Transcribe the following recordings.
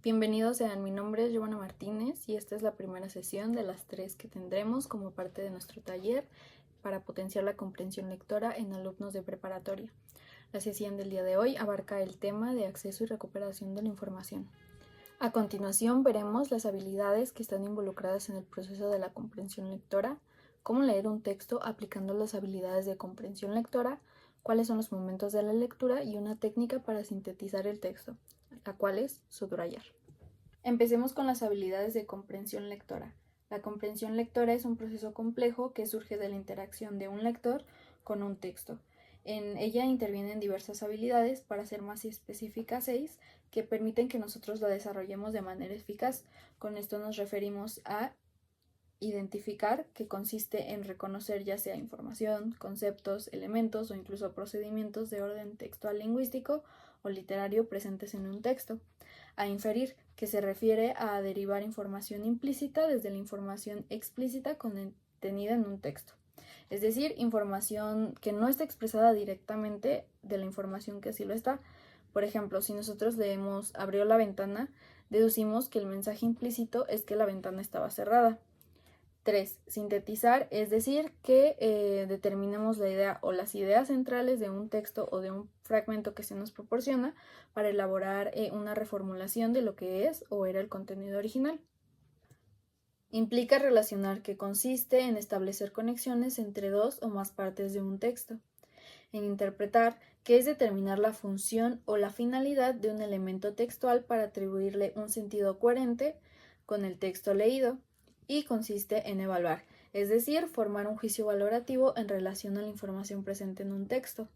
Bienvenidos sean, mi nombre es Giovanna Martínez y esta es la primera sesión de las 3 que tendremos como parte de nuestro taller para potenciar la comprensión lectora en alumnos de preparatoria. La sesión del día de hoy abarca el tema de acceso y recuperación de la información. A continuación veremos las habilidades que están involucradas en el proceso de la comprensión lectora, cómo leer un texto aplicando las habilidades de comprensión lectora, cuáles son los momentos de la lectura y una técnica para sintetizar el texto, la cual es subrayar. Empecemos con las habilidades de comprensión lectora. La comprensión lectora es un proceso complejo que surge de la interacción de un lector con un texto. En ella intervienen diversas habilidades, para ser más específicas 6, que permiten que nosotros la desarrollemos de manera eficaz. Con esto nos referimos a identificar, que consiste en reconocer ya sea información, conceptos, elementos o incluso procedimientos de orden textual lingüístico o literario presentes en un texto. A inferir, que se refiere a derivar información implícita desde la información explícita contenida en un texto. Es decir, información que no está expresada directamente de la información que sí lo está. Por ejemplo, si nosotros leemos abrió la ventana, deducimos que el mensaje implícito es que la ventana estaba cerrada. 3. Sintetizar, es decir, que determinemos la idea o las ideas centrales de un texto o de un fragmento que se nos proporciona para elaborar una reformulación de lo que es o era el contenido original. Implica relacionar, que consiste en establecer conexiones entre dos o más partes de un texto. En interpretar, que es determinar la función o la finalidad de un elemento textual para atribuirle un sentido coherente con el texto leído. Y consiste en evaluar, es decir, formar un juicio valorativo en relación a la información presente en un texto,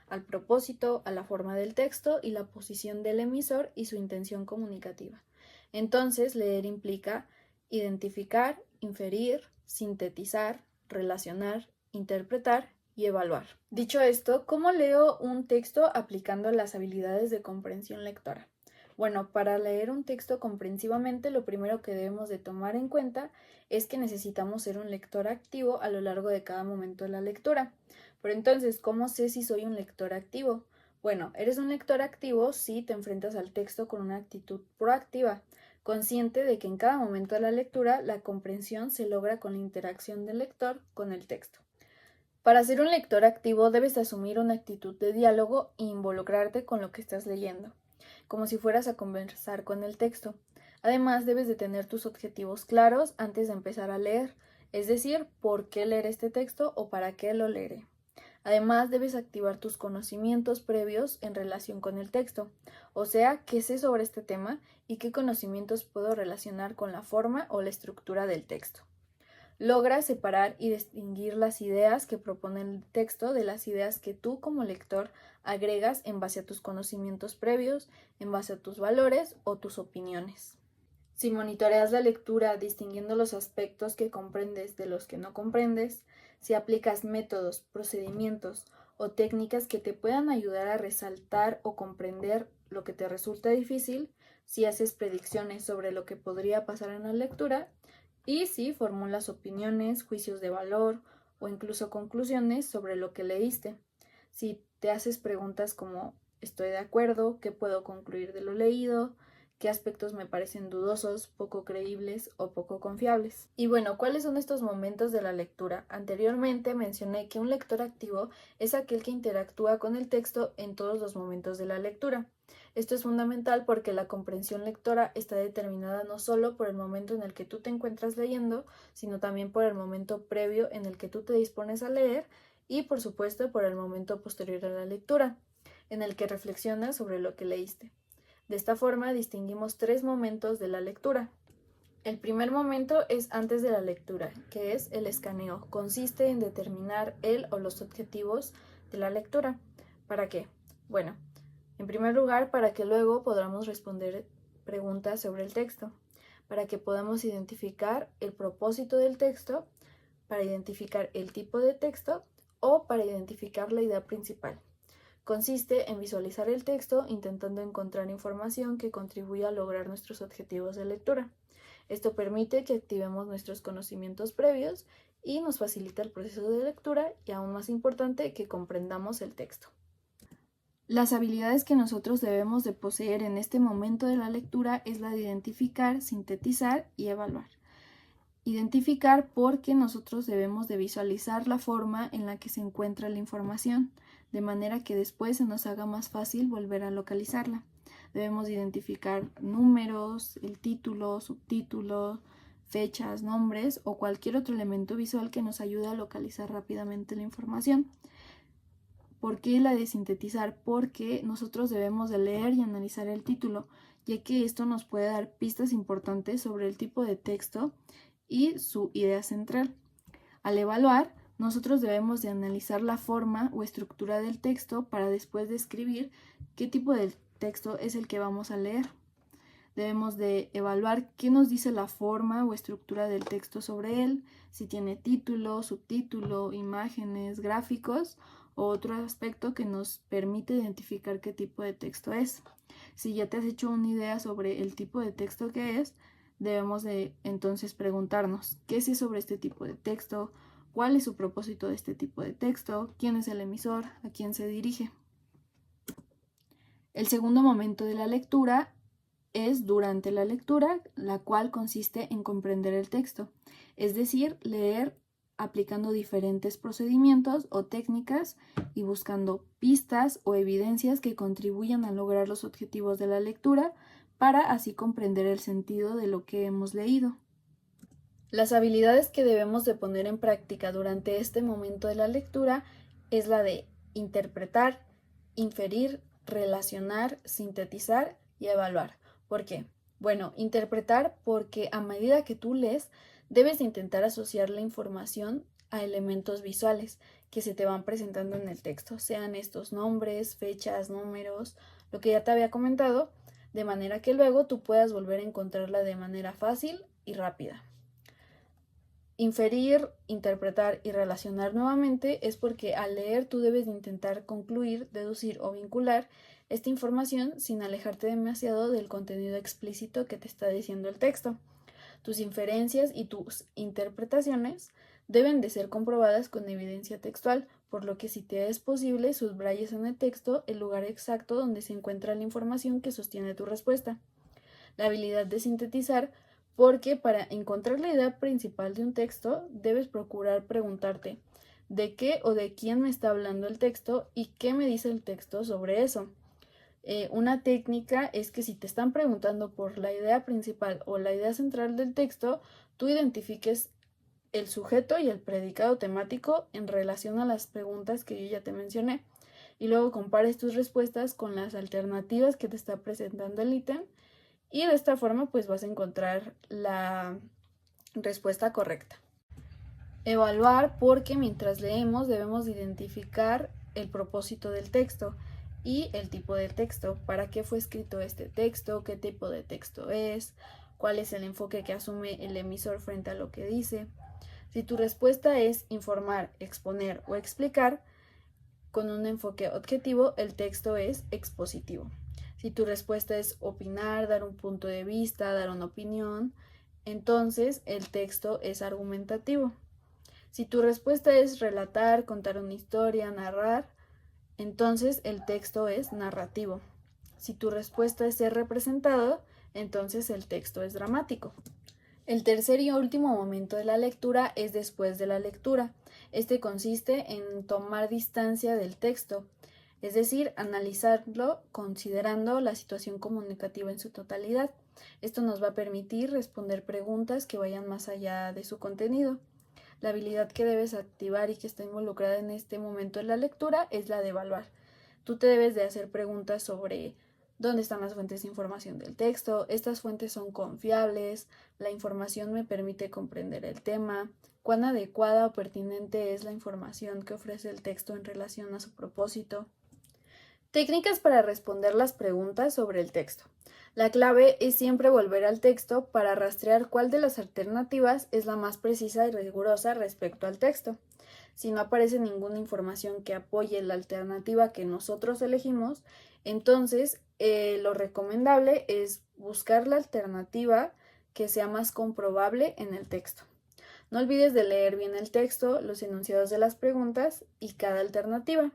al propósito, a la forma del texto y la posición del emisor y su intención comunicativa. Entonces, leer implica identificar, inferir, sintetizar, relacionar, interpretar y evaluar. Dicho esto, ¿cómo leo un texto aplicando las habilidades de comprensión lectora? Bueno, para leer un texto comprensivamente, lo primero que debemos de tomar en cuenta es que necesitamos ser un lector activo a lo largo de cada momento de la lectura. Pero entonces, ¿cómo sé si soy un lector activo? Bueno, eres un lector activo si te enfrentas al texto con una actitud proactiva, consciente de que en cada momento de la lectura la comprensión se logra con la interacción del lector con el texto. Para ser un lector activo debes asumir una actitud de diálogo e involucrarte con lo que estás leyendo, como si fueras a conversar con el texto. Además, debes de tener tus objetivos claros antes de empezar a leer, es decir, por qué leer este texto o para qué lo leeré. Además, debes activar tus conocimientos previos en relación con el texto, o sea, qué sé sobre este tema y qué conocimientos puedo relacionar con la forma o la estructura del texto. Logra separar y distinguir las ideas que propone el texto de las ideas que tú como lector agregas en base a tus conocimientos previos, en base a tus valores o tus opiniones. Si monitoreas la lectura distinguiendo los aspectos que comprendes de los que no comprendes, si aplicas métodos, procedimientos o técnicas que te puedan ayudar a resaltar o comprender lo que te resulta difícil, si haces predicciones sobre lo que podría pasar en la lectura y si formulas opiniones, juicios de valor o incluso conclusiones sobre lo que leíste. Si te haces preguntas como ¿estoy de acuerdo? ¿Qué puedo concluir de lo leído? ¿Qué aspectos me parecen dudosos, poco creíbles o poco confiables? Y bueno, ¿cuáles son estos momentos de la lectura? Anteriormente mencioné que un lector activo es aquel que interactúa con el texto en todos los momentos de la lectura. Esto es fundamental porque la comprensión lectora está determinada no solo por el momento en el que tú te encuentras leyendo, sino también por el momento previo en el que tú te dispones a leer y, por supuesto, por el momento posterior a la lectura, en el que reflexionas sobre lo que leíste. De esta forma distinguimos 3 momentos de la lectura. El primer momento es antes de la lectura, que es el escaneo. Consiste en determinar el o los objetivos de la lectura. ¿Para qué? Bueno, en primer lugar, para que luego podamos responder preguntas sobre el texto, para que podamos identificar el propósito del texto, para identificar el tipo de texto o para identificar la idea principal. Consiste en visualizar el texto intentando encontrar información que contribuya a lograr nuestros objetivos de lectura. Esto permite que activemos nuestros conocimientos previos y nos facilita el proceso de lectura y, aún más importante, que comprendamos el texto. Las habilidades que nosotros debemos de poseer en este momento de la lectura es la de identificar, sintetizar y evaluar. Identificar porque nosotros debemos de visualizar la forma en la que se encuentra la información, de manera que después se nos haga más fácil volver a localizarla. Debemos identificar números, el título, subtítulo, fechas, nombres o cualquier otro elemento visual que nos ayude a localizar rápidamente la información. ¿Por qué la de sintetizar? Porque nosotros debemos de leer y analizar el título, ya que esto nos puede dar pistas importantes sobre el tipo de texto y su idea central. Al evaluar, nosotros debemos de analizar la forma o estructura del texto para después describir qué tipo de texto es el que vamos a leer. Debemos de evaluar qué nos dice la forma o estructura del texto sobre él, si tiene título, subtítulo, imágenes, gráficos o otro aspecto que nos permite identificar qué tipo de texto es. Si ya te has hecho una idea sobre el tipo de texto que es, debemos de entonces preguntarnos qué sé sobre este tipo de texto, cuál es su propósito de este tipo de texto, quién es el emisor, a quién se dirige. El segundo momento de la lectura es durante la lectura, la cual consiste en comprender el texto, es decir, leer aplicando diferentes procedimientos o técnicas y buscando pistas o evidencias que contribuyan a lograr los objetivos de la lectura para así comprender el sentido de lo que hemos leído. Las habilidades que debemos de poner en práctica durante este momento de la lectura es la de interpretar, inferir, relacionar, sintetizar y evaluar. ¿Por qué? Bueno, interpretar porque a medida que tú lees, debes intentar asociar la información a elementos visuales que se te van presentando en el texto, sean estos nombres, fechas, números, lo que ya te había comentado, de manera que luego tú puedas volver a encontrarla de manera fácil y rápida. Inferir, interpretar y relacionar nuevamente es porque al leer tú debes de intentar concluir, deducir o vincular esta información sin alejarte demasiado del contenido explícito que te está diciendo el texto. Tus inferencias y tus interpretaciones deben de ser comprobadas con evidencia textual, por lo que si te es posible subrayes en el texto el lugar exacto donde se encuentra la información que sostiene tu respuesta. La habilidad de sintetizar porque para encontrar la idea principal de un texto debes procurar preguntarte de qué o de quién me está hablando el texto y qué me dice el texto sobre eso. Una técnica es que si te están preguntando por la idea principal o la idea central del texto, tú identifiques el sujeto y el predicado temático en relación a las preguntas que yo ya te mencioné y luego compares tus respuestas con las alternativas que te está presentando el ítem y de esta forma pues vas a encontrar la respuesta correcta. Evaluar porque mientras leemos debemos identificar el propósito del texto y el tipo del texto, para qué fue escrito este texto, qué tipo de texto es, cuál es el enfoque que asume el emisor frente a lo que dice. Si tu respuesta es informar, exponer o explicar, con un enfoque objetivo, el texto es expositivo. Si tu respuesta es opinar, dar un punto de vista, dar una opinión, entonces el texto es argumentativo. Si tu respuesta es relatar, contar una historia, narrar, entonces el texto es narrativo. Si tu respuesta es ser representado, entonces el texto es dramático. El tercer y último momento de la lectura es después de la lectura. Este consiste en tomar distancia del texto, es decir, analizarlo considerando la situación comunicativa en su totalidad. Esto nos va a permitir responder preguntas que vayan más allá de su contenido. La habilidad que debes activar y que está involucrada en este momento de la lectura es la de evaluar. Tú te debes de hacer preguntas sobre dónde están las fuentes de información del texto, estas fuentes son confiables, la información me permite comprender el tema, cuán adecuada o pertinente es la información que ofrece el texto en relación a su propósito. Técnicas para responder las preguntas sobre el texto. La clave es siempre volver al texto para rastrear cuál de las alternativas es la más precisa y rigurosa respecto al texto. Si no aparece ninguna información que apoye la alternativa que nosotros elegimos, entonces lo recomendable es buscar la alternativa que sea más comprobable en el texto. No olvides de leer bien el texto, los enunciados de las preguntas y cada alternativa.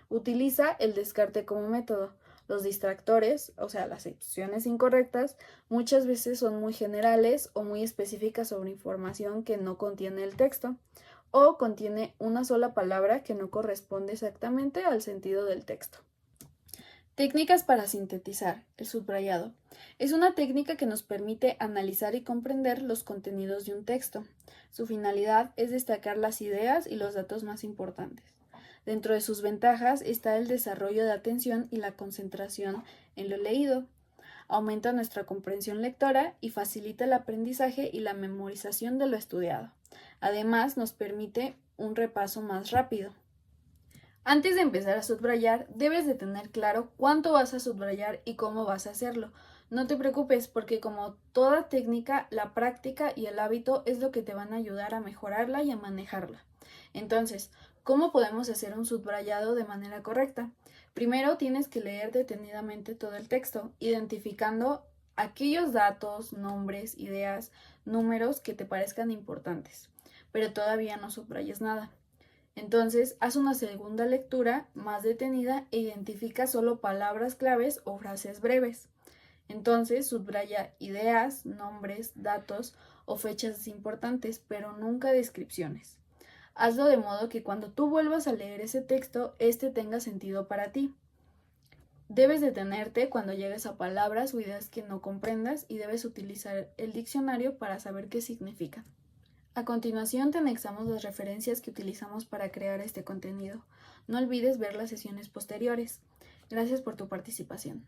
Utiliza el descarte como método. Los distractores, o sea, las secciones incorrectas, muchas veces son muy generales o muy específicas sobre información que no contiene el texto, o contiene una sola palabra que no corresponde exactamente al sentido del texto. Técnicas para sintetizar. El subrayado. Es una técnica que nos permite analizar y comprender los contenidos de un texto. Su finalidad es destacar las ideas y los datos más importantes. Dentro de sus ventajas está el desarrollo de atención y la concentración en lo leído. Aumenta nuestra comprensión lectora y facilita el aprendizaje y la memorización de lo estudiado. Además, nos permite un repaso más rápido. Antes de empezar a subrayar, debes de tener claro cuánto vas a subrayar y cómo vas a hacerlo. No te preocupes porque como toda técnica, la práctica y el hábito es lo que te van a ayudar a mejorarla y a manejarla. Entonces, ¿cómo podemos hacer un subrayado de manera correcta? Primero tienes que leer detenidamente todo el texto, identificando aquellos datos, nombres, ideas, números que te parezcan importantes, pero todavía no subrayes nada. Entonces, haz una segunda lectura más detenida e identifica solo palabras claves o frases breves. Entonces, subraya ideas, nombres, datos o fechas importantes, pero nunca descripciones. Hazlo de modo que cuando tú vuelvas a leer ese texto, este tenga sentido para ti. Debes detenerte cuando llegues a palabras o ideas que no comprendas y debes utilizar el diccionario para saber qué significan. A continuación te anexamos las referencias que utilizamos para crear este contenido. No olvides ver las sesiones posteriores. Gracias por tu participación.